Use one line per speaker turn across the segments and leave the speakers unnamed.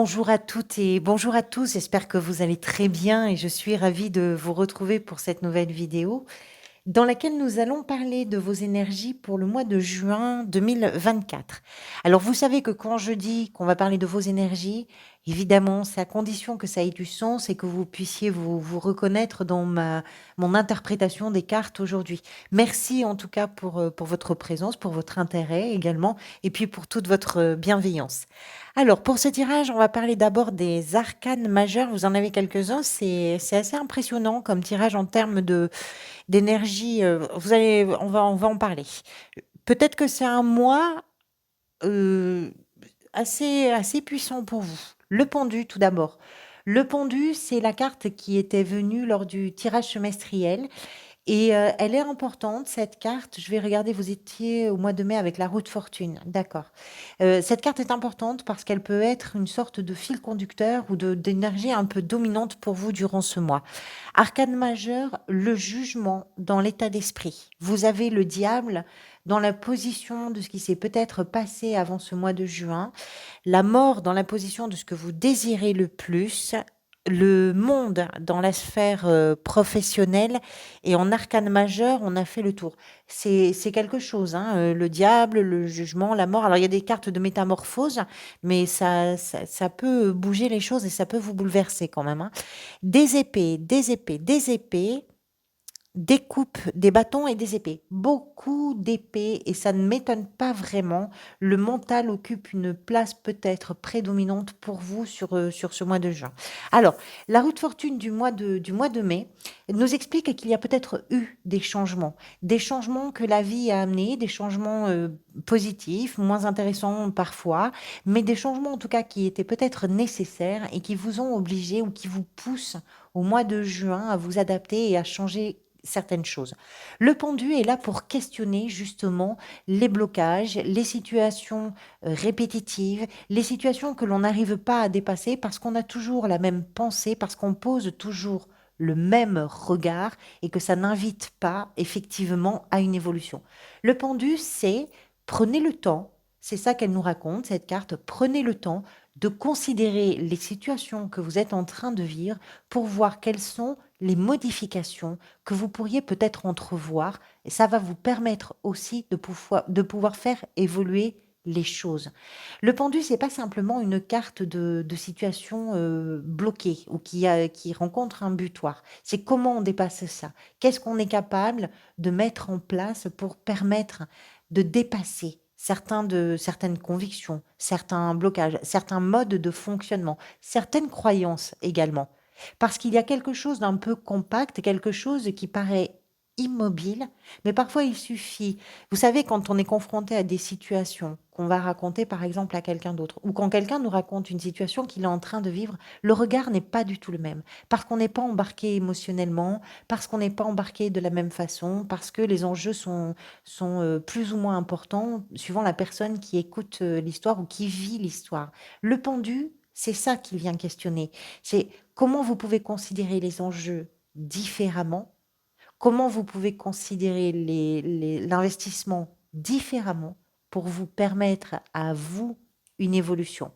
Bonjour à toutes et bonjour à tous. J'espère que vous allez très bien et je suis ravie de vous retrouver pour cette nouvelle vidéo dans laquelle nous allons parler de vos énergies pour le mois de juin 2024. Alors, vous savez que quand je dis qu'on va parler de vos énergies, évidemment, c'est à condition que ça ait du sens et que vous puissiez vous reconnaître dans mon interprétation des cartes aujourd'hui. Merci en tout cas pour votre présence, pour votre intérêt également, et puis pour toute votre bienveillance. Alors, pour ce tirage, on va parler d'abord des arcanes majeurs. Vous en avez quelques-uns. C'est assez impressionnant comme tirage en termes d'énergie. On va en parler. Peut-être que c'est un mois euh, assez puissant pour vous. Le pendu, tout d'abord. Le pendu, c'est la carte qui était venue lors du tirage semestriel. Et elle est importante, cette carte. Je vais regarder, vous étiez au mois de mai avec la roue de fortune. D'accord. Cette carte est importante parce qu'elle peut être une sorte de fil conducteur ou d'énergie un peu dominante pour vous durant ce mois. Arcane majeur, le jugement dans l'état d'esprit. Vous avez le diable dans la position de ce qui s'est peut-être passé avant ce mois de juin, la mort dans la position de ce que vous désirez le plus, le monde dans la sphère professionnelle, et en arcane majeur, on a fait le tour. C'est quelque chose, hein, le diable, le jugement, la mort. Alors, il y a des cartes de métamorphose, mais ça peut bouger les choses et ça peut vous bouleverser quand même, hein. Des épées, des épées, des épées, des coupes, des bâtons et des épées. Beaucoup d'épées et ça ne m'étonne pas vraiment. Le mental occupe une place peut-être prédominante pour vous sur ce mois de juin. Alors, la roue de fortune du mois de mai nous explique qu'il y a peut-être eu des changements que la vie a amenés, des changements positifs, moins intéressants parfois, mais des changements en tout cas qui étaient peut-être nécessaires et qui vous ont obligé ou qui vous poussent au mois de juin à vous adapter et à changer certaines choses. Le pendu est là pour questionner justement les blocages, les situations répétitives, les situations que l'on n'arrive pas à dépasser parce qu'on a toujours la même pensée, parce qu'on pose toujours le même regard et que ça n'invite pas effectivement à une évolution. Le pendu, c'est prenez le temps, c'est ça qu'elle nous raconte, cette carte, prenez le temps de considérer les situations que vous êtes en train de vivre pour voir quelles sont les modifications que vous pourriez peut-être entrevoir, et ça va vous permettre aussi de pouvoir faire évoluer les choses. Le pendu, c'est pas simplement une carte de situation bloquée ou qui rencontre un butoir. C'est comment on dépasse ça. Qu'est-ce qu'on est capable de mettre en place pour permettre de dépasser certaines convictions, certains blocages, certains modes de fonctionnement, certaines croyances également. Parce qu'il y a quelque chose d'un peu compact, quelque chose qui paraît immobile, mais parfois il suffit. Vous savez, quand on est confronté à des situations qu'on va raconter par exemple à quelqu'un d'autre, ou quand quelqu'un nous raconte une situation qu'il est en train de vivre, le regard n'est pas du tout le même, parce qu'on n'est pas embarqué émotionnellement, parce qu'on n'est pas embarqué de la même façon, parce que les enjeux sont plus ou moins importants suivant la personne qui écoute l'histoire ou qui vit l'histoire. Le pendu, c'est ça qu'il vient questionner. C'est comment vous pouvez considérer les enjeux différemment, comment vous pouvez considérer l'investissement différemment pour vous permettre à vous une évolution.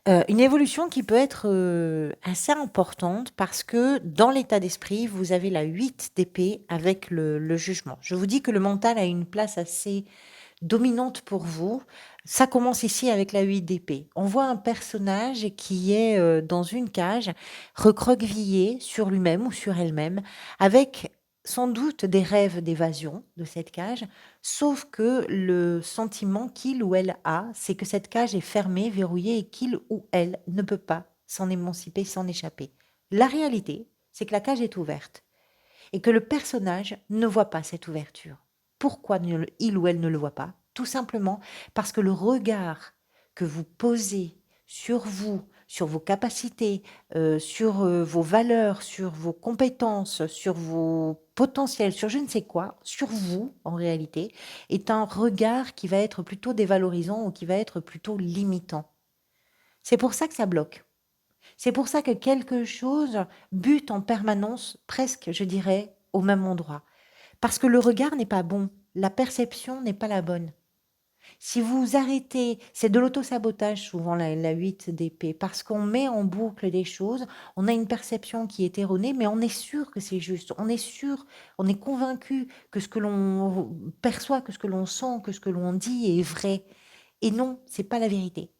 Une évolution qui peut être assez importante parce que dans l'état d'esprit, vous avez la 8 d'épée avec le jugement. Je vous dis que le mental a une place assez dominante pour vous. Ça commence ici avec la 8 d'épée. On voit un personnage qui est dans une cage, recroquevillé sur lui-même ou sur elle-même, avec sans doute des rêves d'évasion de cette cage, sauf que le sentiment qu'il ou elle a, c'est que cette cage est fermée, verrouillée et qu'il ou elle ne peut pas s'en émanciper, s'en échapper. La réalité, c'est que la cage est ouverte et que le personnage ne voit pas cette ouverture. Pourquoi il ou elle ne le voit pas? Tout simplement parce que le regard que vous posez sur vous, sur vos capacités, sur vos valeurs, sur vos compétences, sur vos potentiels, sur je ne sais quoi, sur vous en réalité, est un regard qui va être plutôt dévalorisant ou qui va être plutôt limitant. C'est pour ça que ça bloque. C'est pour ça que quelque chose bute en permanence, presque, je dirais, au même endroit. Parce que le regard n'est pas bon, la perception n'est pas la bonne. Si vous arrêtez, c'est de l'auto-sabotage souvent la 8 d'épée, parce qu'on met en boucle des choses, on a une perception qui est erronée, mais on est sûr que c'est juste, on est sûr, on est convaincu que ce que l'on perçoit, que ce que l'on sent, que ce que l'on dit est vrai. Et non, c'est pas la vérité.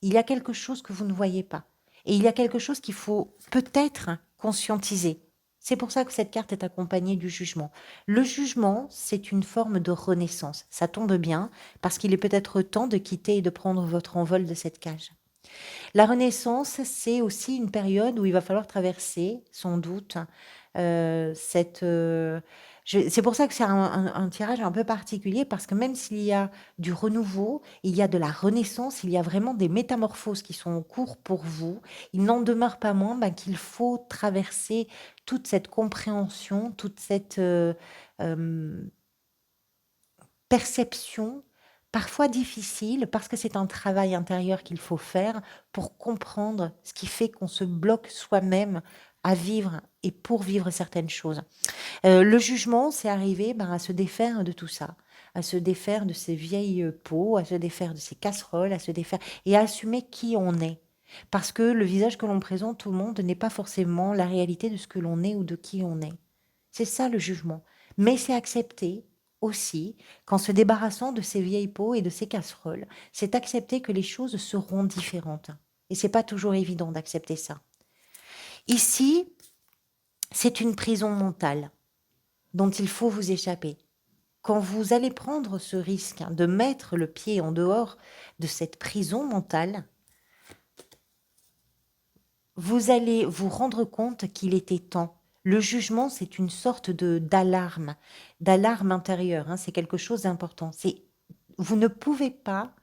Il y a quelque chose que vous ne voyez pas. Et il y a quelque chose qu'il faut peut-être conscientiser. C'est pour ça que cette carte est accompagnée du jugement. Le jugement, c'est une forme de renaissance. Ça tombe bien parce qu'il est peut-être temps de quitter et de prendre votre envol de cette cage. La renaissance, c'est aussi une période où il va falloir traverser, sans doute, cette... c'est pour ça que c'est un tirage un peu particulier, parce que même s'il y a du renouveau, il y a de la renaissance, il y a vraiment des métamorphoses qui sont en cours pour vous. Il n'en demeure pas moins qu'il faut traverser toute cette compréhension, toute cette euh, perception, parfois difficile, parce que c'est un travail intérieur qu'il faut faire pour comprendre ce qui fait qu'on se bloque soi-même à vivre et pour vivre certaines choses. Le jugement, c'est arriver à se défaire de tout ça, à se défaire de ces vieilles peaux, à se défaire de ces casseroles, à se défaire et à assumer qui on est. Parce que le visage que l'on présente tout le monde n'est pas forcément la réalité de ce que l'on est ou de qui on est. C'est ça le jugement. Mais c'est accepter aussi qu'en se débarrassant de ces vieilles peaux et de ces casseroles, c'est accepter que les choses seront différentes. Et c'est pas toujours évident d'accepter ça. Ici, c'est une prison mentale dont il faut vous échapper. Quand vous allez prendre ce risque de mettre le pied en dehors de cette prison mentale, vous allez vous rendre compte qu'il était temps. Le jugement, c'est une sorte d'alarme intérieure. C'est quelque chose d'important. Vous ne pouvez pas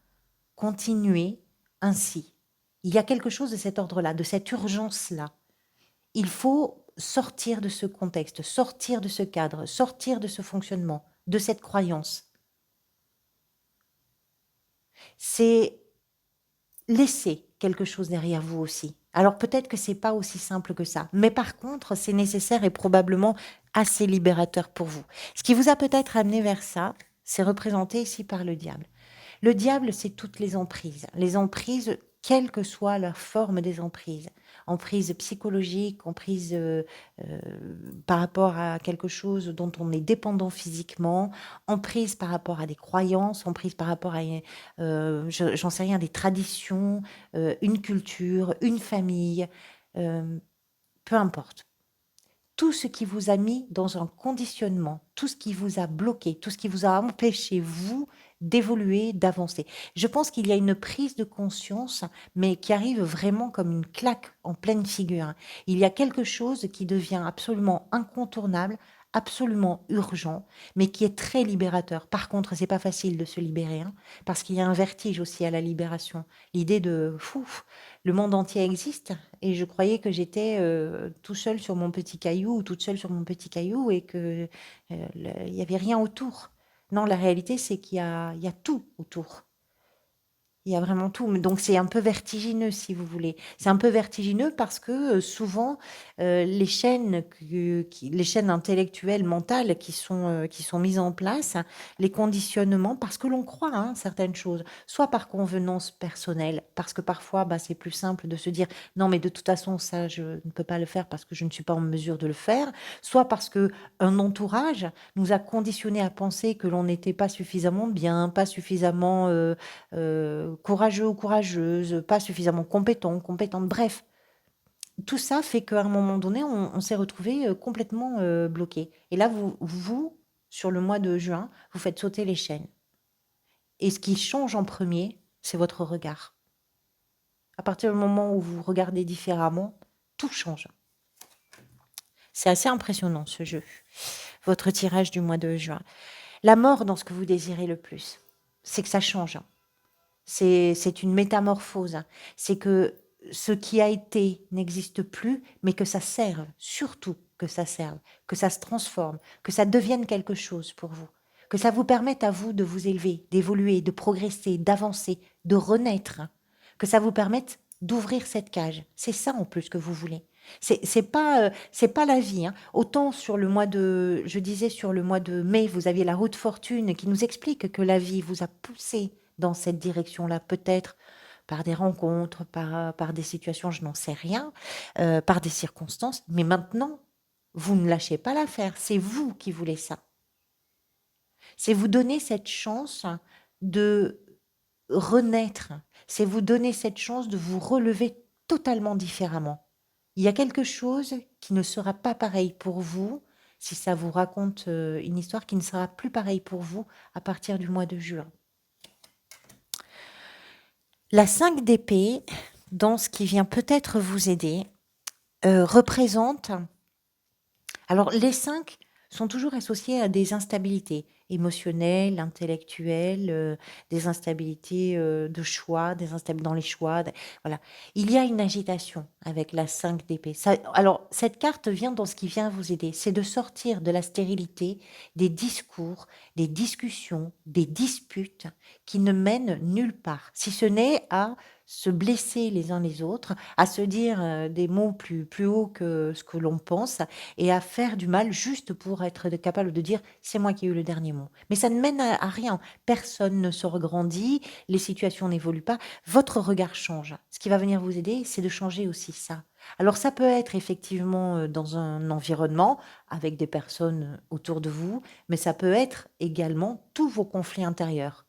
continuer ainsi. Il y a quelque chose de cet ordre-là, de cette urgence-là. Il faut sortir de ce contexte, sortir de ce cadre, sortir de ce fonctionnement, de cette croyance. C'est laisser quelque chose derrière vous aussi. Alors peut-être que c'est pas aussi simple que ça, mais par contre, c'est nécessaire et probablement assez libérateur pour vous. Ce qui vous a peut-être amené vers ça, c'est représenté ici par le diable. Le diable, c'est toutes les emprises, quelle que soit leur forme des emprises. Emprise psychologique, emprise euh, par rapport à quelque chose dont on est dépendant physiquement, emprise par rapport à des croyances, emprise par rapport à, j'en sais rien, des traditions, une culture, une famille, euh, peu importe. Tout ce qui vous a mis dans un conditionnement, tout ce qui vous a bloqué, tout ce qui vous a empêché, vous, d'évoluer, d'avancer. Je pense qu'il y a une prise de conscience, mais qui arrive vraiment comme une claque en pleine figure. Il y a quelque chose qui devient absolument incontournable, absolument urgent, mais qui est très libérateur. Par contre, c'est pas facile de se libérer, parce qu'il y a un vertige aussi à la libération. L'idée de fou, le monde entier existe et je croyais que j'étais tout seul sur mon petit caillou ou toute seule sur mon petit caillou et que il y avait rien autour. Non, la réalité, c'est il y a tout autour. Il y a vraiment tout. Donc c'est un peu vertigineux, si vous voulez. C'est un peu vertigineux parce que souvent, les chaînes, les chaînes intellectuelles, mentales qui sont mises en place, les conditionnements, parce que l'on croit certaines choses, soit par convenance personnelle, parce que parfois, c'est plus simple de se dire non, mais de toute façon, ça, je ne peux pas le faire parce que je ne suis pas en mesure de le faire, soit parce que un entourage nous a conditionnés à penser que l'on n'était pas suffisamment bien, pas suffisamment courageux ou courageuse, pas suffisamment compétent, compétente, bref. Tout ça fait qu'à un moment donné, on s'est retrouvé complètement bloqué. Et là, sur le mois de juin, vous faites sauter les chaînes. Et ce qui change en premier, c'est votre regard. À partir du moment où vous regardez différemment, tout change. C'est assez impressionnant ce jeu, votre tirage du mois de juin. La mort dans ce que vous désirez le plus, c'est que ça change. C'est une métamorphose. C'est que ce qui a été n'existe plus, mais que ça serve, surtout que ça serve, que ça se transforme, que ça devienne quelque chose pour vous, que ça vous permette à vous de vous élever, d'évoluer, de progresser, d'avancer, de renaître, que ça vous permette d'ouvrir cette cage. C'est ça en plus que vous voulez. C'est pas la vie, hein. Autant sur le mois de je disais sur le mois de mai, vous aviez la haute fortune qui nous explique que la vie vous a poussé dans cette direction-là, peut-être par des rencontres, par des situations, je n'en sais rien, par des circonstances, mais maintenant, vous ne lâchez pas l'affaire, c'est vous qui voulez ça. C'est vous donner cette chance de renaître, c'est vous donner cette chance de vous relever totalement différemment. Il y a quelque chose qui ne sera pas pareil pour vous, si ça vous raconte une histoire qui ne sera plus pareille pour vous à partir du mois de juin. La 5 d'épée, dans ce qui vient peut-être vous aider, représente... Alors les 5 sont toujours associés à des instabilités émotionnelles, intellectuelles, des instabilités de choix, des instabilités dans les choix. Voilà. Il y a une agitation avec la 5 d'épée. Alors cette carte vient dans ce qui vient vous aider, c'est de sortir de la stérilité des discours, des discussions, des disputes qui ne mènent nulle part, si ce n'est à se blesser les uns les autres, à se dire des mots plus hauts que ce que l'on pense et à faire du mal juste pour être capable de dire c'est moi qui ai eu le dernier mot. Mais ça ne mène à rien. Personne ne se regrandit, les situations n'évoluent pas. Votre regard change. Ce qui va venir vous aider, c'est de changer aussi ça. Alors ça peut être effectivement dans un environnement avec des personnes autour de vous, mais ça peut être également tous vos conflits intérieurs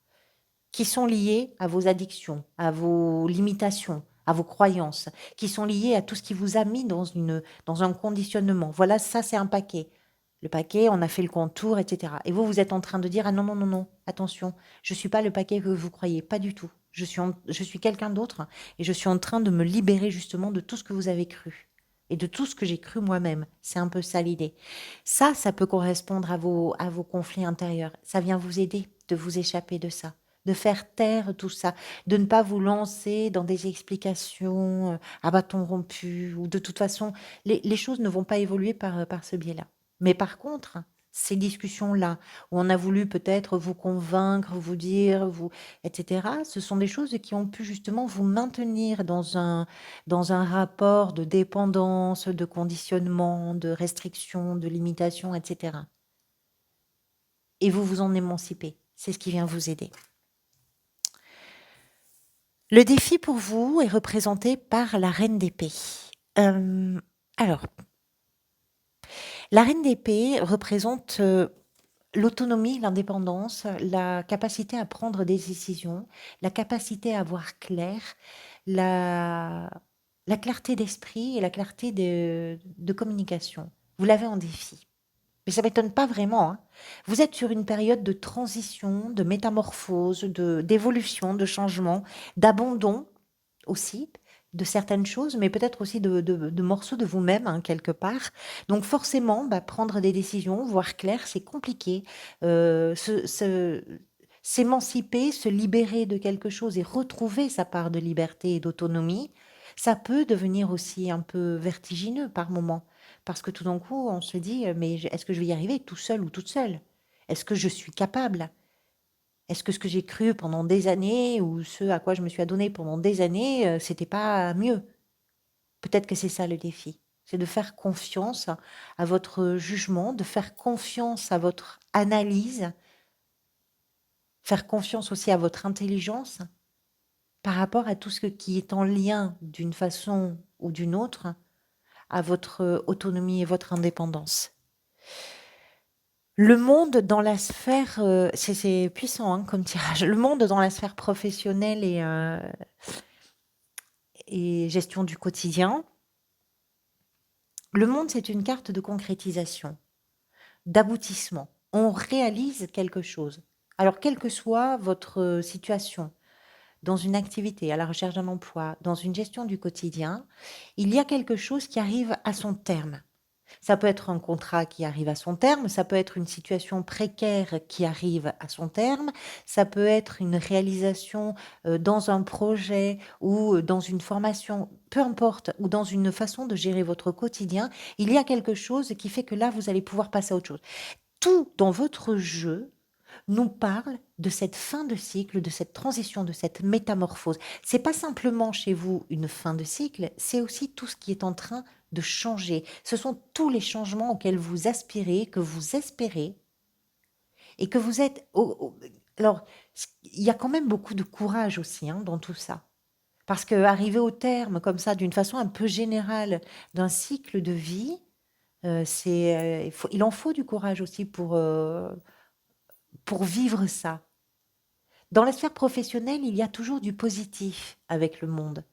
qui sont liés à vos addictions, à vos limitations, à vos croyances, qui sont liés à tout ce qui vous a mis dans un conditionnement. Voilà, ça c'est un paquet. Le paquet, on a fait le contour, etc. Et vous, vous êtes en train de dire, ah non, non, non, non, attention, je ne suis pas le paquet que vous croyez, pas du tout. Je suis quelqu'un d'autre et je suis en train de me libérer justement de tout ce que vous avez cru et de tout ce que j'ai cru moi-même. C'est un peu ça l'idée. Ça peut correspondre à vos conflits intérieurs. Ça vient vous aider de vous échapper de ça, de faire taire tout ça, de ne pas vous lancer dans des explications à bâton rompu, ou de toute façon, les choses ne vont pas évoluer par ce biais-là. Mais par contre, ces discussions-là, où on a voulu peut-être vous convaincre, vous dire, etc., ce sont des choses qui ont pu justement vous maintenir dans un rapport de dépendance, de conditionnement, de restriction, de limitation, etc. Et vous vous en émancipez. C'est ce qui vient vous aider. Le défi pour vous est représenté par la reine d'épée. Alors, la reine d'épée représente l'autonomie, l'indépendance, la capacité à prendre des décisions, la capacité à voir clair, la, la clarté d'esprit et la clarté de communication. Vous l'avez en défi. Mais ça ne m'étonne pas vraiment, hein. Vous êtes sur une période de transition, de métamorphose, d'évolution, de changement, d'abandon aussi de certaines choses, mais peut-être aussi de morceaux de vous-même, hein, quelque part. Donc forcément, prendre des décisions, voir clair, c'est compliqué. S'émanciper, se libérer de quelque chose et retrouver sa part de liberté et d'autonomie, ça peut devenir aussi un peu vertigineux par moments. Parce que tout d'un coup, on se dit, mais est-ce que je vais y arriver tout seul ou toute seule? Est-ce que je suis capable? Est-ce que ce que j'ai cru pendant des années ou ce à quoi je me suis adonnée pendant des années, c'était pas mieux? Peut-être que c'est ça le défi. C'est de faire confiance à votre jugement, de faire confiance à votre analyse, faire confiance aussi à votre intelligence par rapport à tout ce qui est en lien d'une façon ou d'une autre à votre autonomie et votre indépendance. Le monde dans la sphère, c'est puissant, hein, comme tirage. Le monde dans la sphère professionnelle et gestion du quotidien. Le monde, c'est une carte de concrétisation, d'aboutissement. On réalise quelque chose. Alors, quelle que soit votre situation, dans une activité, à la recherche d'un emploi, dans une gestion du quotidien, il y a quelque chose qui arrive à son terme. Ça peut être un contrat qui arrive à son terme, ça peut être une situation précaire qui arrive à son terme, ça peut être une réalisation dans un projet ou dans une formation, peu importe, ou dans une façon de gérer votre quotidien, il y a quelque chose qui fait que là, vous allez pouvoir passer à autre chose. Tout dans votre jeu nous parle de cette fin de cycle, de cette transition, de cette métamorphose. C'est pas simplement chez vous une fin de cycle, c'est aussi tout ce qui est en train de changer. Ce sont tous les changements auxquels vous aspirez, que vous espérez et que vous êtes. Alors, il y a quand même beaucoup de courage aussi hein, dans tout ça. Parce qu'arriver au terme comme ça, d'une façon un peu générale, d'un cycle de vie, il en faut du courage aussi pour vivre ça. Dans la sphère professionnelle, il y a toujours du positif avec le monde.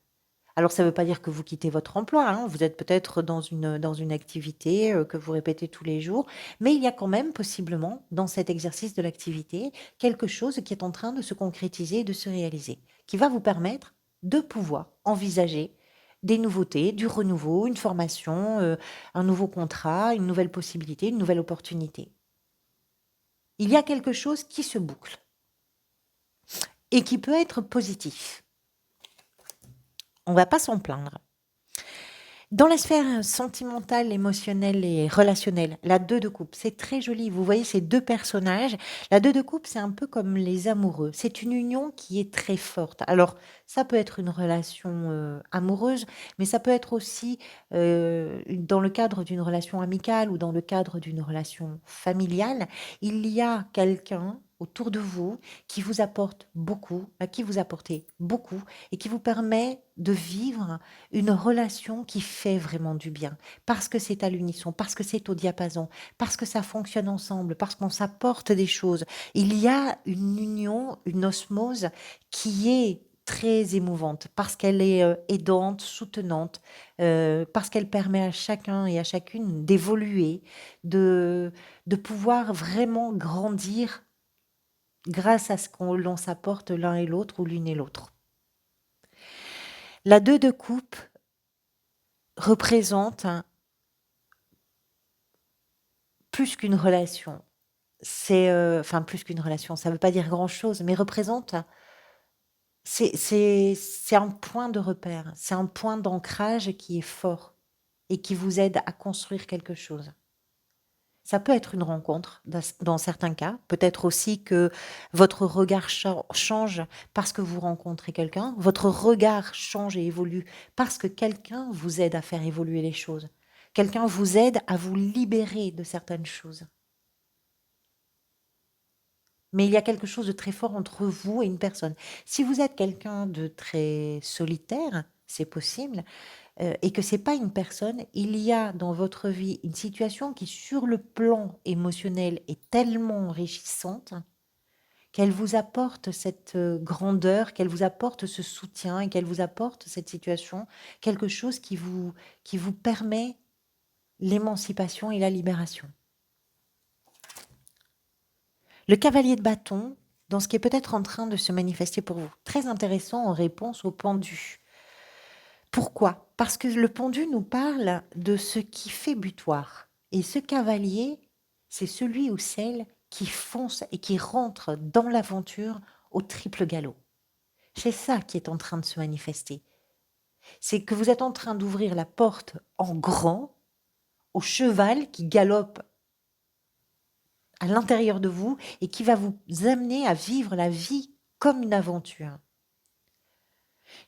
Alors ça ne veut pas dire que vous quittez votre emploi, hein, vous êtes peut-être dans une activité que vous répétez tous les jours, mais il y a quand même possiblement dans cet exercice de l'activité quelque chose qui est en train de se concrétiser et de se réaliser, qui va vous permettre de pouvoir envisager des nouveautés, du renouveau, une formation, un nouveau contrat, une nouvelle possibilité, une nouvelle opportunité. Il y a quelque chose qui se boucle et qui peut être positif. On ne va pas s'en plaindre. Dans la sphère sentimentale, émotionnelle et relationnelle, la 2 de coupe, c'est très joli. Vous voyez ces 2 personnages. La 2 de coupe, c'est un peu comme les amoureux. C'est une union qui est très forte. Alors, ça peut être une relation amoureuse, mais ça peut être aussi dans le cadre d'une relation amicale ou dans le cadre d'une relation familiale. Il y a quelqu'un autour de vous qui vous apporte beaucoup, à qui vous apportez beaucoup et qui vous permet de vivre une relation qui fait vraiment du bien, parce que c'est à l'unisson, parce que c'est au diapason, parce que ça fonctionne ensemble, parce qu'on s'apporte des choses. Il y a une union, une osmose qui est très émouvante, parce qu'elle est aidante, soutenante, parce qu'elle permet à chacun et à chacune d'évoluer, de pouvoir vraiment grandir grâce à ce qu'on l'on s'apporte l'un et l'autre ou l'une et l'autre. La 2 de coupe représente plus qu'une relation. C'est enfin plus qu'une relation, ça ne veut pas dire grand-chose, mais représente, c'est un point de repère, c'est un point d'ancrage qui est fort et qui vous aide à construire quelque chose. Ça peut être une rencontre dans certains cas, peut-être aussi que votre regard change parce que vous rencontrez quelqu'un, votre regard change et évolue parce que quelqu'un vous aide à faire évoluer les choses. Quelqu'un vous aide à vous libérer de certaines choses. Mais il y a quelque chose de très fort entre vous et une personne. Si vous êtes quelqu'un de très solitaire, c'est possible, et que c'est pas une personne, il y a dans votre vie une situation qui, sur le plan émotionnel, est tellement enrichissante qu'elle vous apporte cette grandeur, qu'elle vous apporte ce soutien et qu'elle vous apporte cette situation, quelque chose qui vous permet l'émancipation et la libération. Le cavalier de bâton, dans ce qui est peut-être en train de se manifester pour vous, très intéressant en réponse au pendu. Pourquoi? Parce que le pendu nous parle de ce qui fait butoir. Et ce cavalier, c'est celui ou celle qui fonce et qui rentre dans l'aventure au triple galop. C'est ça qui est en train de se manifester. C'est que vous êtes en train d'ouvrir la porte en grand au cheval qui galope à l'intérieur de vous et qui va vous amener à vivre la vie comme une aventure.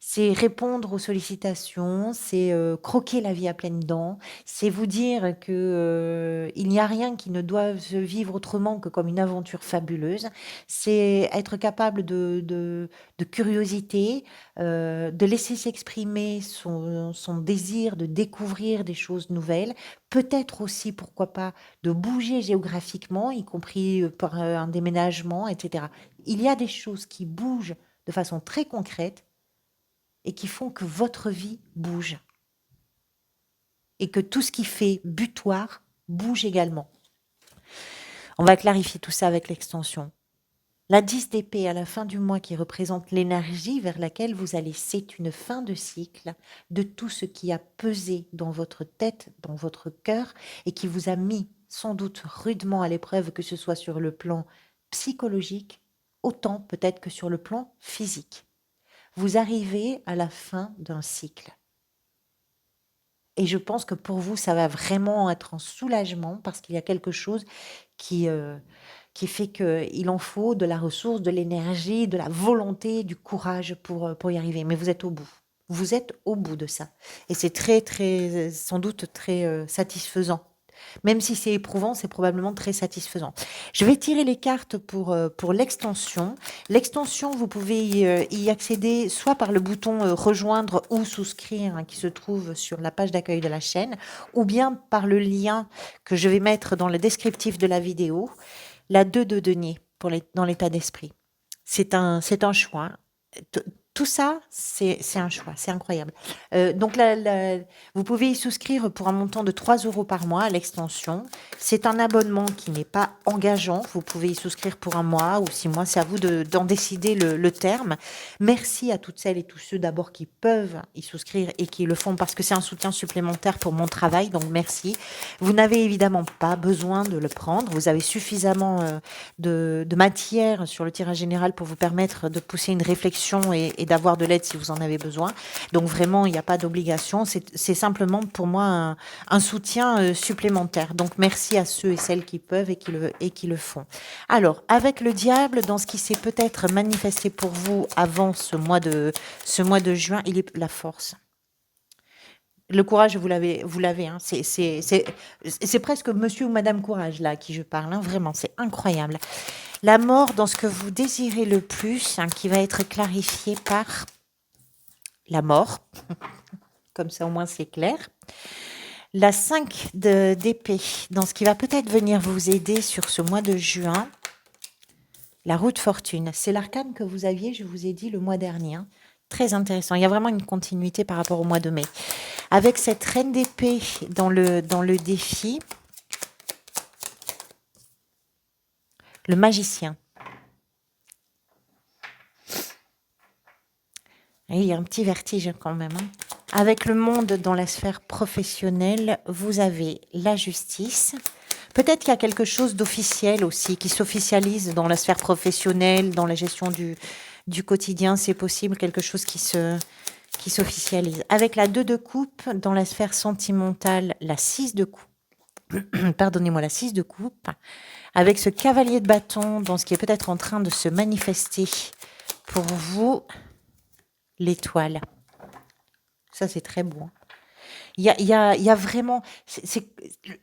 C'est répondre aux sollicitations, c'est croquer la vie à pleines dents, c'est vous dire que il n'y a rien qui ne doive se vivre autrement que comme une aventure fabuleuse. C'est être capable de curiosité, de laisser s'exprimer son désir de découvrir des choses nouvelles, peut-être aussi, pourquoi pas, de bouger géographiquement, y compris par un déménagement, etc. Il y a des choses qui bougent de façon très concrète et qui font que votre vie bouge. Et que tout ce qui fait butoir bouge également. On va clarifier tout ça avec l'extension. La 10 d'épée à la fin du mois qui représente l'énergie vers laquelle vous allez, c'est une fin de cycle de tout ce qui a pesé dans votre tête, dans votre cœur et qui vous a mis sans doute rudement à l'épreuve, que ce soit sur le plan psychologique, autant peut-être que sur le plan physique. Vous arrivez à la fin d'un cycle. Et je pense que pour vous, ça va vraiment être un soulagement parce qu'il y a quelque chose qui, qui fait qu'il en faut de la ressource, de l'énergie, de la volonté, du courage pour y arriver. Mais vous êtes au bout. Vous êtes au bout de ça. Et c'est très, très, sans doute très satisfaisant. Même si c'est éprouvant, c'est probablement très satisfaisant. Je vais tirer les cartes pour l'extension. L'extension, vous pouvez y accéder soit par le bouton rejoindre ou souscrire, hein, qui se trouve sur la page d'accueil de la chaîne, ou bien par le lien que je vais mettre dans le descriptif de la vidéo, la 2 de denier dans l'état d'esprit. C'est un choix. T- Tout ça, c'est un choix, c'est incroyable. Donc, vous pouvez y souscrire pour un montant de 3 euros par mois à l'extension. C'est un abonnement qui n'est pas engageant. Vous pouvez y souscrire pour un mois ou 6 mois. C'est à vous d'en décider le terme. Merci à toutes celles et tous ceux d'abord qui peuvent y souscrire et qui le font parce que c'est un soutien supplémentaire pour mon travail. Donc, merci. Vous n'avez évidemment pas besoin de le prendre. Vous avez suffisamment de matière sur le tirage général pour vous permettre de pousser une réflexion et d'avoir de l'aide si vous en avez besoin. Donc vraiment, il n'y a pas d'obligation. C'est simplement pour moi un soutien supplémentaire. Donc merci à ceux et celles qui peuvent et qui le font. Alors, avec le diable, dans ce qui s'est peut-être manifesté pour vous avant ce mois de juin, il est la force. Le courage, vous l'avez, hein. C'est presque monsieur ou madame courage, là, à qui je parle, hein. Vraiment, c'est incroyable. La mort dans ce que vous désirez le plus, hein, qui va être clarifié par la mort. Comme ça, au moins, c'est clair. La 5 d'épée, dans ce qui va peut-être venir vous aider sur ce mois de juin. La roue de fortune, c'est l'arcane que vous aviez, je vous ai dit, le mois dernier, hein. Très intéressant. Il y a vraiment une continuité par rapport au mois de mai. Avec cette reine d'épée dans le défi, le magicien. Et il y a un petit vertige quand même, hein. Avec le monde dans la sphère professionnelle, vous avez la justice. Peut-être qu'il y a quelque chose d'officiel aussi, qui s'officialise dans la sphère professionnelle, dans la gestion du quotidien. C'est possible, quelque chose qui s'officialise. Avec la 2 de coupe, dans la sphère sentimentale, la 6 de coupe. Pardonnez-moi, la 6 de coupe. Avec ce cavalier de bâton, dans ce qui est peut-être en train de se manifester pour vous, l'étoile. Ça, c'est très beau, hein. Il y a vraiment...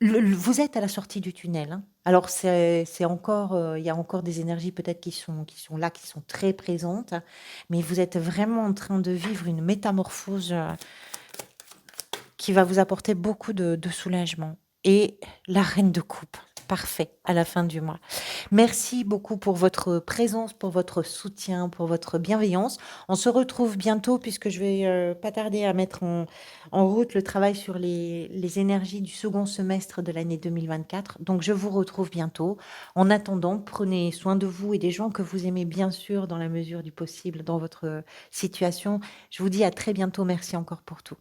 vous êtes à la sortie du tunnel, hein. Alors, c'est encore... il y a encore des énergies peut-être qui sont là, qui sont très présentes. Mais vous êtes vraiment en train de vivre une métamorphose qui va vous apporter beaucoup de soulagement. Et la reine de coupe. Parfait, à la fin du mois. Merci beaucoup pour votre présence, pour votre soutien, pour votre bienveillance. On se retrouve bientôt puisque je vais pas tarder à mettre en route le travail sur les énergies du second semestre de l'année 2024. Donc je vous retrouve bientôt. En attendant, prenez soin de vous et des gens que vous aimez bien sûr dans la mesure du possible dans votre situation. Je vous dis à très bientôt. Merci encore pour tout.